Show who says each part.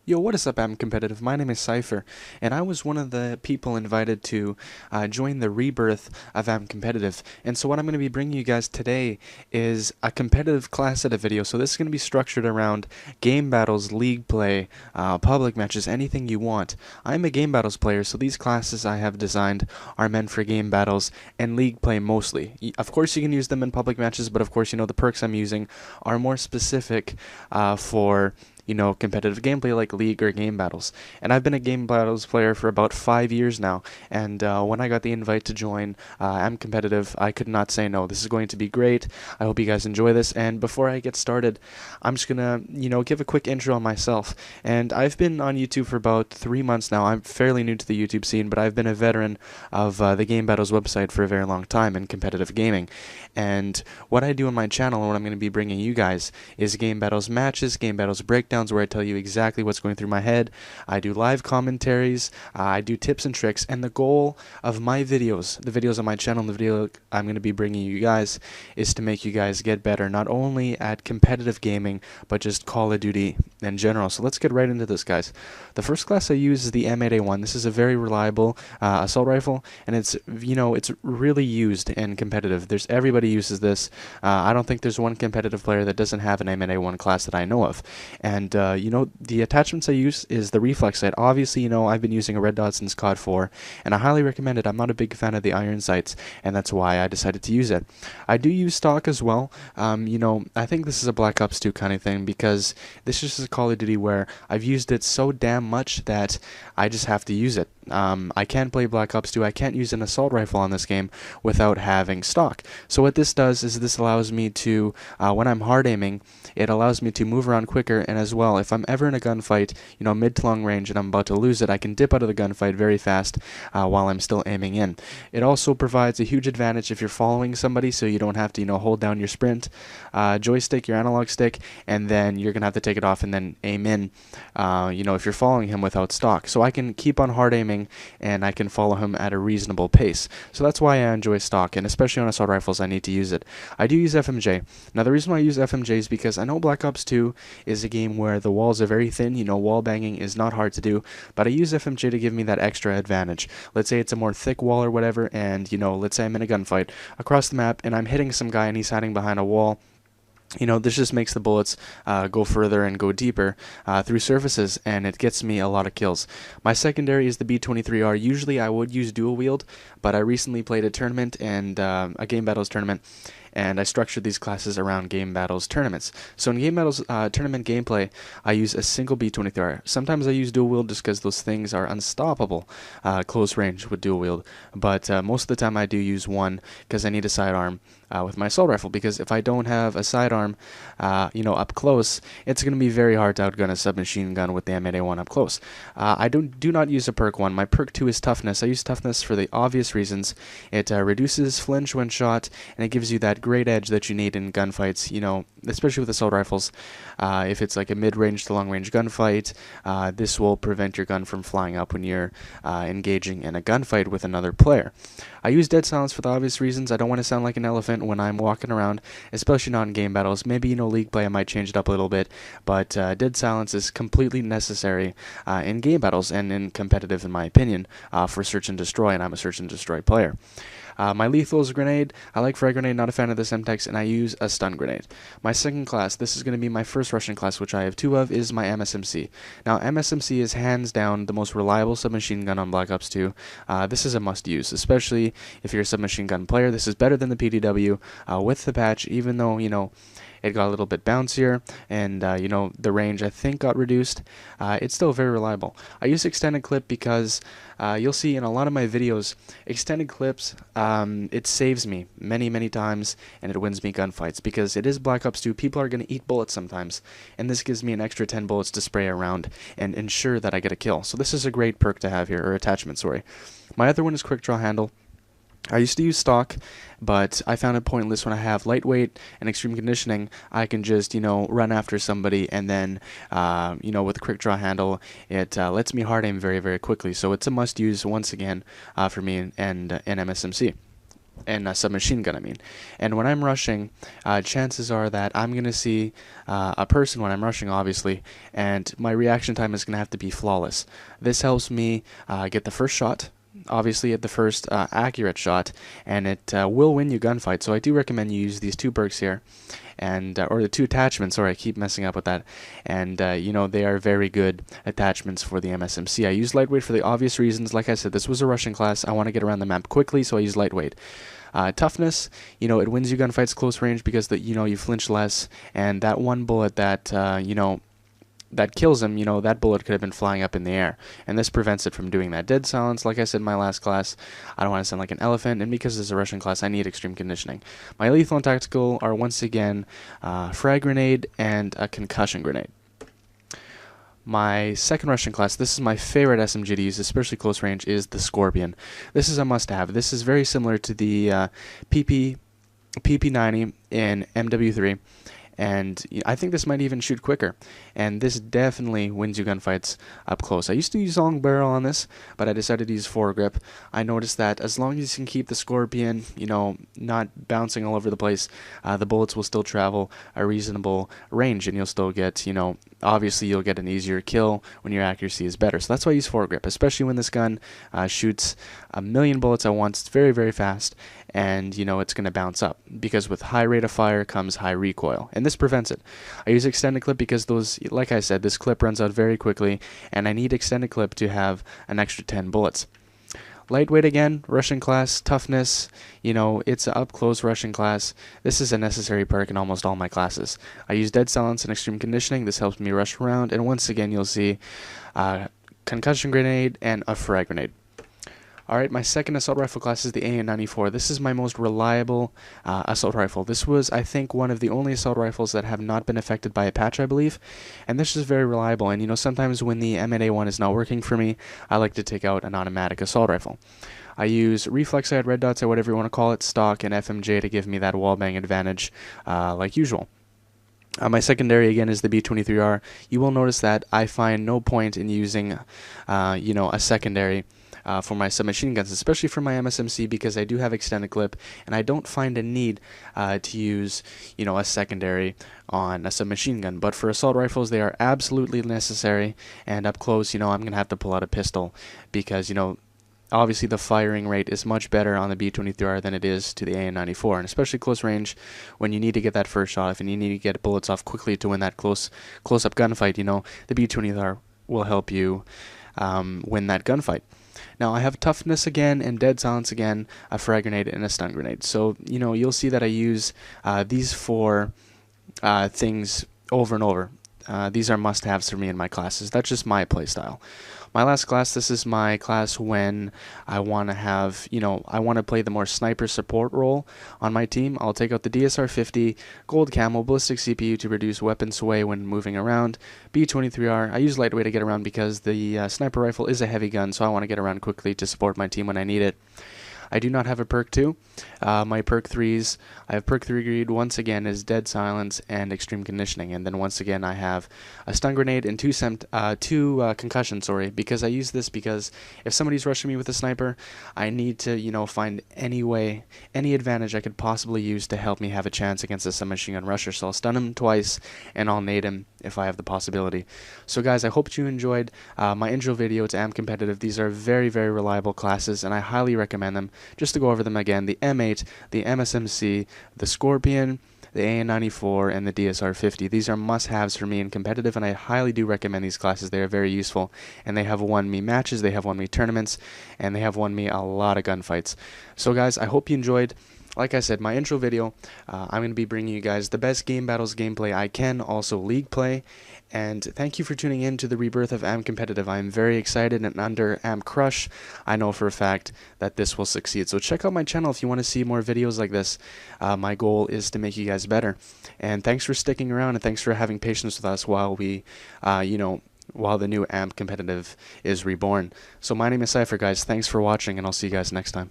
Speaker 1: Yo, what is up, I'm Competitive? My name is Cypher, and I was one of the people invited to join the rebirth of Am Competitive. And so what I'm going to be bringing you guys today is a competitive class edit video. So this is going to be structured around game battles, league play, public matches, anything you want. I'm a game battles player, so these classes I have designed are meant for game battles and league play mostly. Of course you can use them in public matches, but of course the perks I'm using are more specific for competitive gameplay like League or Game Battles. And I've been a Game Battles player for about 5 years now, and when I got the invite to join I'm Competitive, I could not say no. This is going to be great. I hope you guys enjoy this, and before I get started, I'm just gonna, give a quick intro on myself. And I've been on YouTube for about 3 months now. I'm fairly new to the YouTube scene, but I've been a veteran of the Game Battles website for a very long time in competitive gaming. And what I do on my channel, and what I'm going to be bringing you guys, is Game Battles matches, Game Battles breakdowns, where I tell you exactly what's going through my head. I do live commentaries, I do tips and tricks, and the goal of my videos, the videos on my channel, and the video I'm going to be bringing you guys, is to make you guys get better, not only at competitive gaming, but just Call of Duty in general. So let's get right into this, guys. The first class I use is the M8A1. This is a very reliable assault rifle, and it's really used in competitive. Everybody uses this. I don't think there's one competitive player that doesn't have an M8A1 class that I know of. And the attachments I use is the reflex sight. Obviously, I've been using a red dot since COD 4, and I highly recommend it. I'm not a big fan of the iron sights, and that's why I decided to use it. I do use stock as well. I think this is a Black Ops 2 kind of thing, because this is just a Call of Duty where I've used it so damn much that I just have to use it. I can't play Black Ops 2. I can't use an assault rifle on this game without having stock. So what this does is this allows me to, when I'm hard aiming, it allows me to move around quicker, and as well, if I'm ever in a gunfight, mid to long range, and I'm about to lose it, I can dip out of the gunfight very fast while I'm still aiming in. It also provides a huge advantage if you're following somebody, so you don't have to, hold down your sprint joystick, your analog stick, and then you're going to have to take it off and then aim in, if you're following him without stock. So I can keep on hard aiming, and I can follow him at a reasonable pace. So that's why I enjoy stock, and especially on assault rifles, I need to use it. I do use FMJ. Now, the reason why I use FMJ is because I know Black Ops 2 is a game where the walls are very thin. Wall banging is not hard to do, but I use FMJ to give me that extra advantage. Let's say it's a more thick wall or whatever, and, let's say I'm in a gunfight across the map, and I'm hitting some guy, and he's hiding behind a wall. This just makes the bullets go further and go deeper through surfaces, and it gets me a lot of kills. My secondary is the B23R. Usually I would use dual wield, but I recently played a tournament, and a Game Battles tournament, and I structured these classes around Game Battles tournaments. So in Game Battles tournament gameplay, I use a single B23R. Sometimes I use dual wield just because those things are unstoppable close range with dual wield, but most of the time I do use one because I need a sidearm with my assault rifle, because if I don't have a sidearm, up close, it's going to be very hard to outgun a submachine gun with the M8A1 up close. I do not use a perk 1. My perk 2 is toughness. I use toughness for the obvious reasons. It reduces flinch when shot, and it gives you that great edge that you need in gunfights, especially with assault rifles. If it's like a mid-range to long-range gunfight, this will prevent your gun from flying up when you're engaging in a gunfight with another player. I use dead silence for the obvious reasons. I don't want to sound like an elephant when I'm walking around, especially not in game battles. Maybe, league play I might change it up a little bit, but dead silence is completely necessary in game battles and in competitive, in my opinion, for search and destroy, and I'm a search and destroy player. My lethal is a grenade. I like frag grenade, not a fan of the Semtex, and I use a stun grenade. My second class, this is going to be my first Russian class, which I have 2 of, is my MSMC. Now, MSMC is hands down the most reliable submachine gun on Black Ops 2. This is a must-use, especially if you're a submachine gun player. This is better than the PDW with the patch, even though, it got a little bit bouncier, and the range I think got reduced. It's still very reliable. I use extended clip because you'll see in a lot of my videos, extended clips, it saves me many times, and it wins me gunfights, because it is Black Ops 2. People are going to eat bullets sometimes, and this gives me an extra 10 bullets to spray around and ensure that I get a kill. So this is a great perk to have here, or attachment, sorry. My other one is quick draw handle. I used to use stock, but I found it pointless. When I have lightweight and extreme conditioning, I can just, run after somebody, and then, with a quick draw handle, it lets me hard aim very quickly. So it's a must use once again for me and MSMC. and a submachine gun, I mean. And when I'm rushing, chances are that I'm going to see a person when I'm rushing, obviously, and my reaction time is going to have to be flawless. This helps me get the first shot, obviously at the first accurate shot, and it will win you gunfights. So I do recommend you use these two perks here, and or the two attachments. Sorry, I keep messing up with that. And you know, they are very good attachments for the MSMC. I use lightweight for the obvious reasons. Like I said, this was a rushing class. I want to get around the map quickly, so I use lightweight. Toughness, you know, it wins you gunfights close range because you flinch less, and that one bullet that that kills him, that bullet could have been flying up in the air, and this prevents it from doing that. Dead silence, like I said in my last class, I don't want to sound like an elephant, and because this is a Russian class, I need extreme conditioning. My lethal and tactical are once again frag grenade and a concussion grenade. My second Russian class, this is my favorite SMG to use, especially close range, is the Scorpion. This is a must-have. This is very similar to the PP90 in MW3, and I think this might even shoot quicker, and this definitely wins you gunfights up close. I used to use long barrel on this, but I decided to use foregrip. I noticed that as long as you can keep the Scorpion, not bouncing all over the place, the bullets will still travel a reasonable range, and you'll still get, obviously you'll get an easier kill when your accuracy is better. So that's why I use foregrip, especially when this gun shoots a million bullets at once. It's very, very fast, and it's going to bounce up, because with high rate of fire comes high recoil, and this prevents it. I use extended clip because those, like I said, this clip runs out very quickly, and I need extended clip to have an extra 10 bullets. Lightweight again, Russian class, toughness, it's an up-close Russian class. This is a necessary perk in almost all my classes. I use dead silence and extreme conditioning. This helps me rush around, and once again you'll see concussion grenade and a frag grenade. Alright, my second assault rifle class is the AN-94. This is my most reliable assault rifle. This was, I think, one of the only assault rifles that have not been affected by a patch, I believe. And this is very reliable, and sometimes when the M&A1 is not working for me, I like to take out an automatic assault rifle. I use reflex sight, red dots, or whatever you want to call it, stock, and FMJ to give me that wallbang advantage like usual. My secondary, again, is the B23R. You will notice that I find no point in using, a secondary for my submachine guns, especially for my MSMC, because I do have extended clip, and I don't find a need to use, a secondary on a submachine gun. But for assault rifles, they are absolutely necessary, and up close, I'm going to have to pull out a pistol, because, obviously the firing rate is much better on the B23R than it is to the AN-94, and especially close range, when you need to get that first shot off and you need to get bullets off quickly to win that close-up gunfight, the B23R will help you win that gunfight. Now, I have toughness again and dead silence again, a frag grenade, and a stun grenade. So, you'll see that I use these four things over and over. These are must-haves for me in my classes. That's just my playstyle. My last class, this is my class when I want to have, I want to play the more sniper support role on my team. I'll take out the DSR-50, gold camo, ballistic CPU to reduce weapon sway when moving around, B23R. I use lightweight to get around because the sniper rifle is a heavy gun, so I want to get around quickly to support my team when I need it. I do not have a perk 2. My perk 3s, I have perk 3 greed, once again, is dead silence and extreme conditioning. And then once again I have a stun grenade and two concussion, because I use this because if somebody's rushing me with a sniper, I need to, find any way, any advantage I could possibly use to help me have a chance against a submachine gun rusher. So I'll stun him twice and I'll nade him if I have the possibility. So guys, I hope you enjoyed my intro video to AM Competitive. These are very, very reliable classes, and I highly recommend them. Just to go over them again, the M8, the MSMC, the Scorpion, the AN-94, and the DSR-50. These are must-haves for me in competitive, and I highly do recommend these classes. They are very useful, and they have won me matches, they have won me tournaments, and they have won me a lot of gunfights. So guys, I hope you enjoyed. Like I said, my intro video, I'm going to be bringing you guys the best Game Battles gameplay I can, also League play, and thank you for tuning in to the rebirth of AM Competitive. I am very excited, and under AM Crush, I know for a fact that this will succeed. So check out my channel if you want to see more videos like this. My goal is to make you guys better, and thanks for sticking around, and thanks for having patience with us while we, while the new AM Competitive is reborn. So my name is Cypher, guys. Thanks for watching, and I'll see you guys next time.